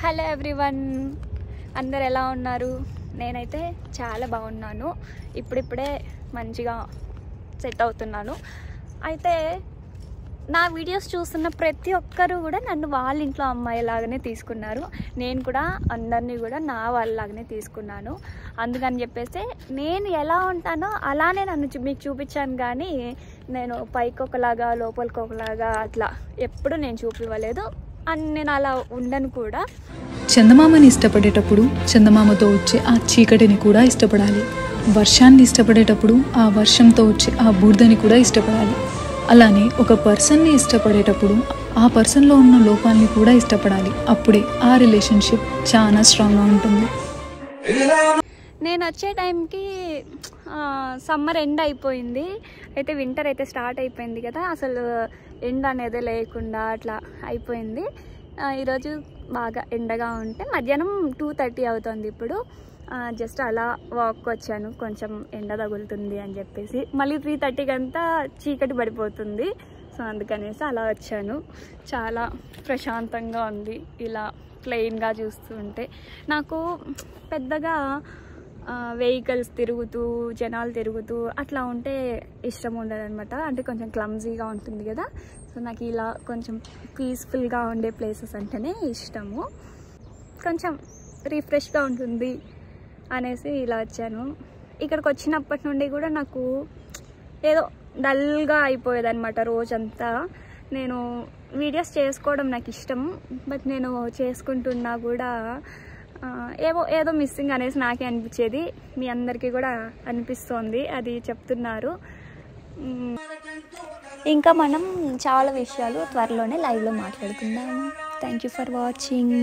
Hello everyone, అందరు ఎలా ఉన్నారు? నేనైతే చాలా బాగున్నాను. ఇప్పుడిప్పుడే మంచిగా సెట్ అవుతున్నాను. అయితే నా వీడియోస్ చూస్తున్న ప్రతి ఒక్కరు కూడా నన్ను వాళ్ళ ఇంట్లో అమ్మాయిలాగానే తీసుకున్నారు. నేను కూడా అందరినీ కూడా నా వాళ్ళలాగానే తీసుకున్నాను. అందుకని చెప్పేసి నేను ఎలా ఉంటానో అలానే నన్ను మీకు చూపించాను. కానీ నేను పైకి ఒకలాగా లోపలికి ఒకలాగా అట్లా ఎప్పుడు నేను చూపివ్వలేదు. అండ్ నేను అలా ఉండను కూడా. చందమామని ఇష్టపడేటప్పుడు చందమామతో వచ్చే ఆ చీకటిని కూడా ఇష్టపడాలి. వర్షాన్ని ఇష్టపడేటప్పుడు ఆ వర్షంతో వచ్చే ఆ బూర్దని కూడా ఇష్టపడాలి. అలానే ఒక పర్సన్ని ఇష్టపడేటప్పుడు ఆ పర్సన్లో ఉన్న లోపాలని కూడా ఇష్టపడాలి. అప్పుడే ఆ రిలేషన్షిప్ చాలా స్ట్రాంగ్గా ఉంటుంది. నేను వచ్చే టైంకి సమ్మర్ ఎండ్ అయిపోయింది. అయితే వింటర్ అయితే స్టార్ట్ అయిపోయింది కదా, అసలు ఎండ అనేది లేకుండా అట్లా అయిపోయింది. ఈరోజు బాగా ఎండగా ఉంటే మధ్యాహ్నం 2:30 అవుతుంది. ఇప్పుడు జస్ట్ అలా వాక్ వచ్చాను, కొంచెం ఎండ తగులుతుంది అని చెప్పేసి. మళ్ళీ 3:30కి అంతా చీకటి పడిపోతుంది. సో అందుకనేసి అలా వచ్చాను. చాలా ప్రశాంతంగా ఉంది ఇలా ప్లెయిన్గా చూస్తుంటే. నాకు పెద్దగా వెహికల్స్ తిరుగుతూ జనాలు తిరుగుతూ అట్లా ఉంటే ఇష్టం ఉండదు అనమాట. అంటే కొంచెం క్లమ్జీగా ఉంటుంది కదా. సో నాకు ఇలా కొంచెం పీస్ఫుల్గా ఉండే ప్లేసెస్ అంటేనే ఇష్టము. కొంచెం రిఫ్రెష్గా ఉంటుంది అనేసి ఇలా వచ్చాను. ఇక్కడికి వచ్చినప్పటి నుండి కూడా నాకు ఏదో డల్గా అయిపోయేది అనమాట రోజంతా. నేను వీడియోస్ చేసుకోవడం నాకు ఇష్టం, బట్ నేను చేసుకుంటున్నా కూడా ఏదో మిస్సింగ్ అనేసి నాకే అనిపించేది. మీ అందరికీ కూడా అనిపిస్తోంది, అది చెప్తున్నారు. ఇంకా మనం చాలా విషయాలు త్వరలోనే లైవ్లో మాట్లాడుకుందాం. Thank you for watching.